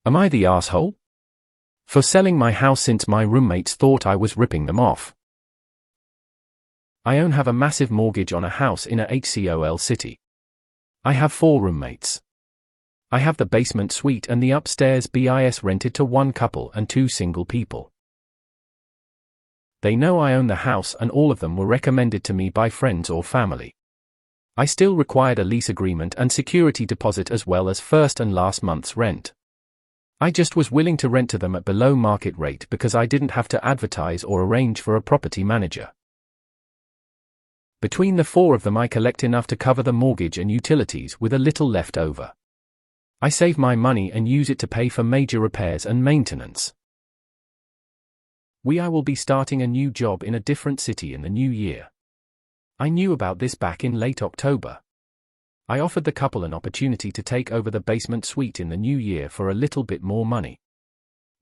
Am I the asshole? For selling my house since my roommates thought I was ripping them off. I have a massive mortgage on a house in a HCOL city. I have 4 roommates. I have the basement suite and the upstairs BIS rented to 1 couple and 2 single people. They know I own the house and all of them were recommended to me by friends or family. I still required a lease agreement and security deposit as well as first and last month's rent. I just was willing to rent to them at below market rate because I didn't have to advertise or arrange for a property manager. Between the 4 of them I collect enough to cover the mortgage and utilities with a little left over. I save my money and use it to pay for major repairs and maintenance. I will be starting a new job in a different city in the new year. I knew about this back in late October. I offered the couple an opportunity to take over the basement suite in the new year for a little bit more money.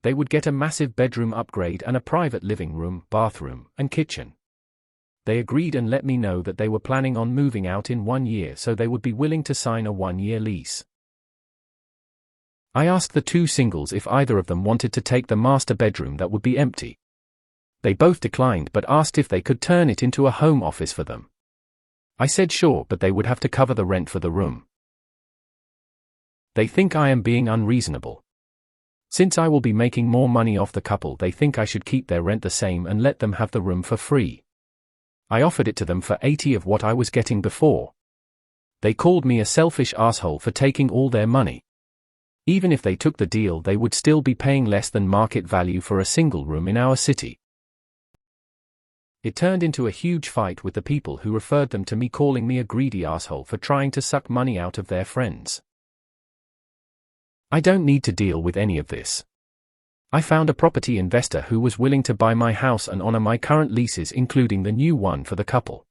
They would get a massive bedroom upgrade and a private living room, bathroom, and kitchen. They agreed and let me know that they were planning on moving out in 1 year, so they would be willing to sign a 1-year lease. I asked the 2 singles if either of them wanted to take the master bedroom that would be empty. They both declined but asked if they could turn it into a home office for them. I said sure, but they would have to cover the rent for the room. They think I am being unreasonable. Since I will be making more money off the couple, they think I should keep their rent the same and let them have the room for free. I offered it to them for 80 of what I was getting before. They called me a selfish asshole for taking all their money. Even if they took the deal, they would still be paying less than market value for a single room in our city. It turned into a huge fight with the people who referred them to me, calling me a greedy asshole for trying to suck money out of their friends. I don't need to deal with any of this. I found a property investor who was willing to buy my house and honor my current leases, including the new one for the couple.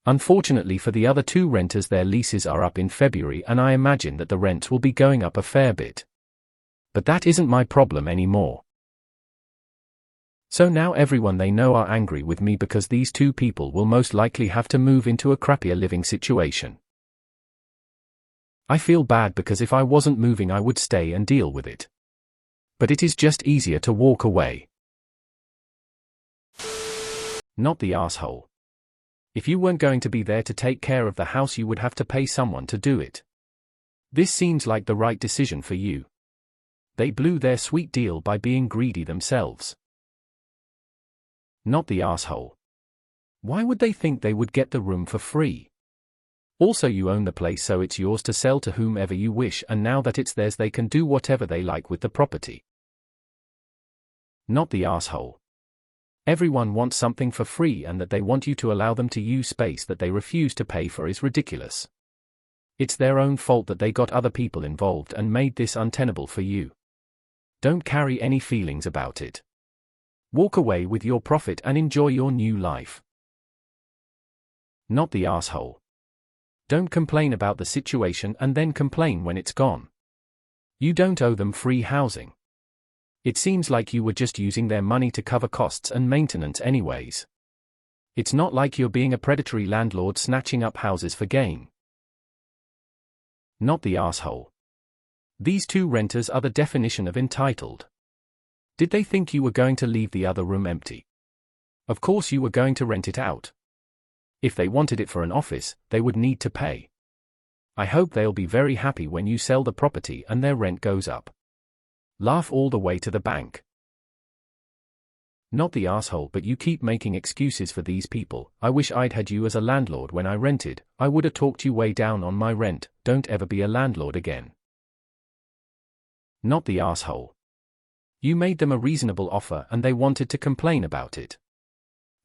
Unfortunately for the other 2 renters, their leases are up in February and I imagine that the rents will be going up a fair bit. But that isn't my problem anymore. So now everyone they know are angry with me because these 2 people will most likely have to move into a crappier living situation. I feel bad because if I wasn't moving I would stay and deal with it. But it is just easier to walk away. Not the asshole. If you weren't going to be there to take care of the house, you would have to pay someone to do it. This seems like the right decision for you. They blew their sweet deal by being greedy themselves. Not the asshole. Why would they think they would get the room for free? Also, you own the place, so it's yours to sell to whomever you wish, and now that it's theirs they can do whatever they like with the property. Not the asshole. Everyone wants something for free, and that they want you to allow them to use space that they refuse to pay for is ridiculous. It's their own fault that they got other people involved and made this untenable for you. Don't carry any feelings about it. Walk away with your profit and enjoy your new life. Not the asshole. Don't complain about the situation and then complain when it's gone. You don't owe them free housing. It seems like you were just using their money to cover costs and maintenance anyways. It's not like you're being a predatory landlord snatching up houses for gain. Not the asshole. These 2 renters are the definition of entitled. Did they think you were going to leave the other room empty? Of course you were going to rent it out. If they wanted it for an office, they would need to pay. I hope they'll be very happy when you sell the property and their rent goes up. Laugh all the way to the bank. Not the asshole, but you keep making excuses for these people. I wish I'd had you as a landlord when I rented. I would have talked you way down on my rent. Don't ever be a landlord again. Not the asshole. You made them a reasonable offer and they wanted to complain about it.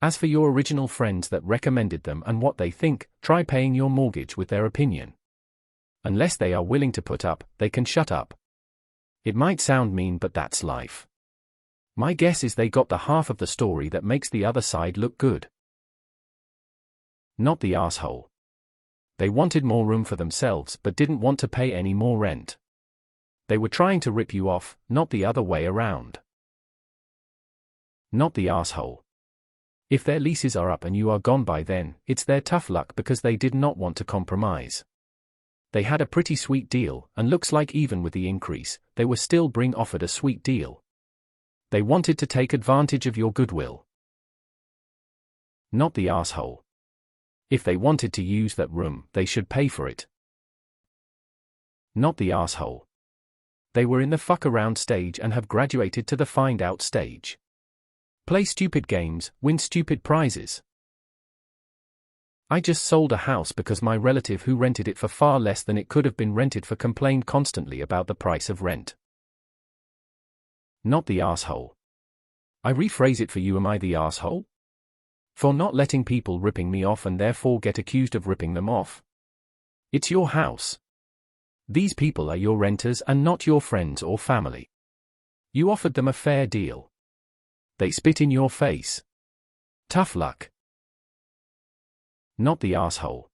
As for your original friends that recommended them and what they think, try paying your mortgage with their opinion. Unless they are willing to put up, they can shut up. It might sound mean, but that's life. My guess is they got the half of the story that makes the other side look good. Not the asshole. They wanted more room for themselves but didn't want to pay any more rent. They were trying to rip you off, not the other way around. Not the asshole. If their leases are up and you are gone by then, it's their tough luck because they did not want to compromise. They had a pretty sweet deal, and looks like even with the increase, they were still being offered a sweet deal. They wanted to take advantage of your goodwill. Not the asshole. If they wanted to use that room, they should pay for it. Not the asshole. They were in the fuck around stage and have graduated to the find out stage. Play stupid games, win stupid prizes. I just sold a house because my relative who rented it for far less than it could have been rented for complained constantly about the price of rent. Not the asshole. I rephrase it for you: am I the asshole? For not letting people ripping me off and therefore get accused of ripping them off. It's your house. These people are your renters and not your friends or family. You offered them a fair deal. They spit in your face. Tough luck. Not the asshole.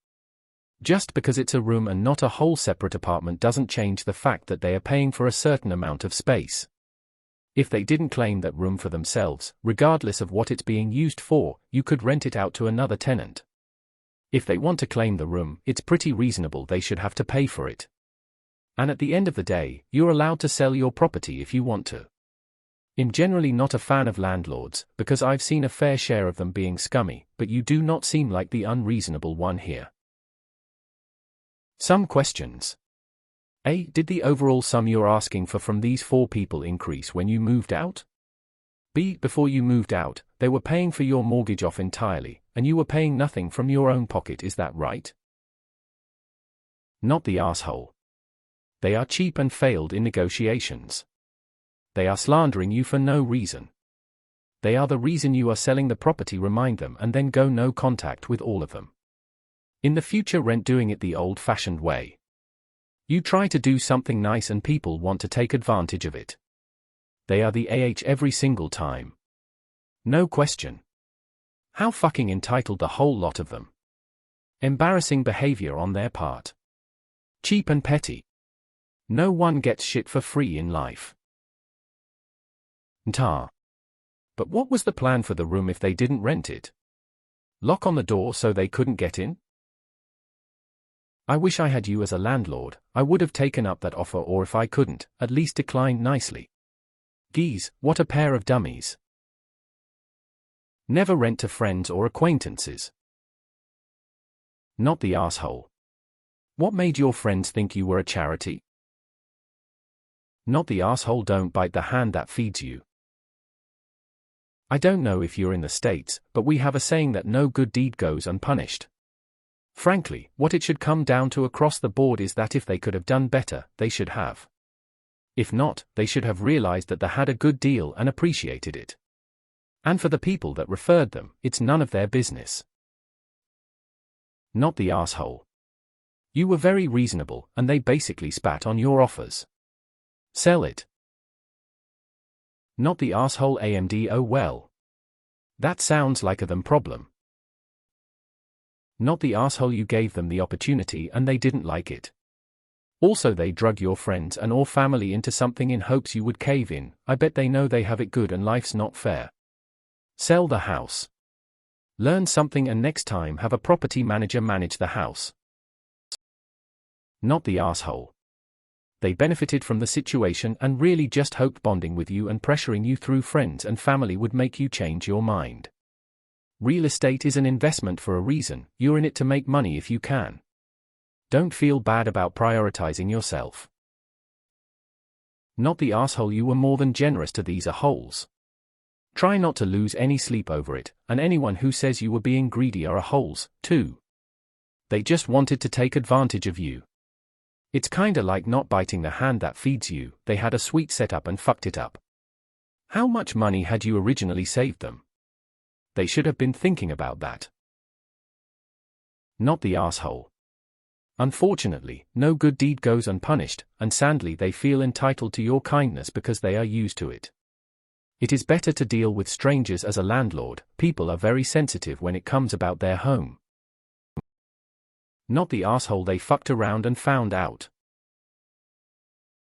Just because it's a room and not a whole separate apartment doesn't change the fact that they are paying for a certain amount of space. If they didn't claim that room for themselves, regardless of what it's being used for, you could rent it out to another tenant. If they want to claim the room, it's pretty reasonable they should have to pay for it. And at the end of the day, you're allowed to sell your property if you want to. I'm generally not a fan of landlords, because I've seen a fair share of them being scummy, but you do not seem like the unreasonable one here. Some questions. A. Did the overall sum you're asking for from these 4 people increase when you moved out? B. Before you moved out, they were paying for your mortgage off entirely, and you were paying nothing from your own pocket, is that right? Not the asshole. They are cheap and failed in negotiations. They are slandering you for no reason. They are the reason you are selling the property. Remind them and then go no contact with all of them. In the future, rent doing it the old-fashioned way. You try to do something nice and people want to take advantage of it. They are the every single time. No question. How fucking entitled the whole lot of them. Embarrassing behavior on their part. Cheap and petty. No one gets shit for free in life. Tar. But what was the plan for the room if they didn't rent it? Lock on the door so they couldn't get in? I wish I had you as a landlord. I would have taken up that offer, or if I couldn't, at least declined nicely. Geez, what a pair of dummies. Never rent to friends or acquaintances. Not the asshole. What made your friends think you were a charity? Not the asshole. Don't bite the hand that feeds you. I don't know if you're in the States, but we have a saying that no good deed goes unpunished. Frankly, what it should come down to across the board is that if they could have done better, they should have. If not, they should have realized that they had a good deal and appreciated it. And for the people that referred them, it's none of their business. Not the asshole. You were very reasonable, and they basically spat on your offers. Sell it. Not the asshole. AMD. Oh well. That sounds like a them problem. Not the asshole. You gave them the opportunity and they didn't like it. Also, they drug your friends and or family into something in hopes you would cave in. I bet they know they have it good and life's not fair. Sell the house. Learn something and next time have a property manager manage the house. Not the asshole. They benefited from the situation and really just hoped bonding with you and pressuring you through friends and family would make you change your mind. Real estate is an investment for a reason. You're in it to make money if you can. Don't feel bad about prioritizing yourself. Not the asshole. You were more than generous to these a-holes. Try not to lose any sleep over it, and anyone who says you were being greedy are a-holes, too. They just wanted to take advantage of you. It's kinda like not biting the hand that feeds you. They had a sweet setup and fucked it up. How much money had you originally saved them? They should have been thinking about that. Not the asshole. Unfortunately, no good deed goes unpunished, and sadly they feel entitled to your kindness because they are used to it. It is better to deal with strangers as a landlord. People are very sensitive when it comes about their home. Not the asshole. They fucked around and found out.